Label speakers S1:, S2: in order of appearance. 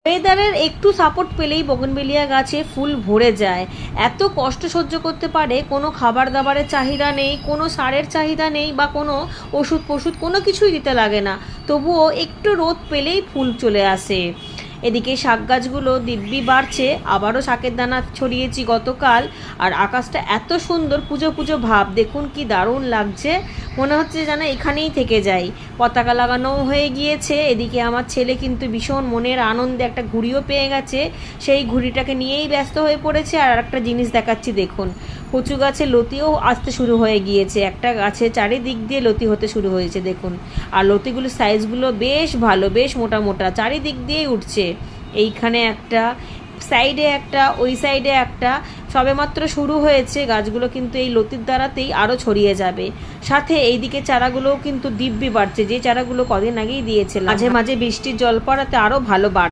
S1: ওয়েদারের একটু সাপোর্ট পেলেই বোগনভেলিয়া গাছে ফুল ভরে যায়। এত কষ্ট সহ্য করতে পারে, কোনো খাবার দাবারের চাহিদা নেই, কোনো সারের চাহিদা নেই, বা কোনো ওষুধ পশুধ কোনো কিছুই দিতে লাগে না, তবুও একটু রোদ পেলেই ফুল চলে আসে। এদিকে শাক গাছগুলো দিব্যি বাড়ছে, আবারও শাকের দানা ছড়িয়েছি গতকাল। আর আকাশটা এত সুন্দর, পুজো পুজো ভাব, দেখুন কি দারুণ লাগছে, মনে হচ্ছে যেন এখানেই থেকে যাই। পতাকা লাগানোও হয়ে গিয়েছে। এদিকে আমার ছেলে কিন্তু ভীষণ মনের আনন্দে একটা ঘুড়িও পেয়ে গেছে, সেই ঘুড়িটাকে নিয়েই ব্যস্ত হয়ে পড়েছে। আর একটা জিনিস দেখাচ্ছি দেখুন, কচু গাছে লতিও আসতে শুরু হয়ে গিয়েছে, একটা গাছে চারিদিক দিয়ে লতি হতে শুরু হয়েছে দেখুন। আর লতিগুলোর সাইজগুলো বেশ ভালো, বেশ মোটা মোটা, চারিদিক দিয়েই উঠছে। এইখানে একটা, সাইডে একটা, ওই সাইডে একটা, সবেমাত্র শুরু হয়েছে। গাছগুলো কিন্তু এই লতির দ্বারাতেই আরও ছড়িয়ে যাবে। সাথে এইদিকে চারাগুলোও কিন্তু দিব্যি বাড়ছে, যে চারাগুলো কদিন আগেই দিয়েছে। মাঝে মাঝে বৃষ্টির জল পড়াতে আরও ভালো বাড়ছে।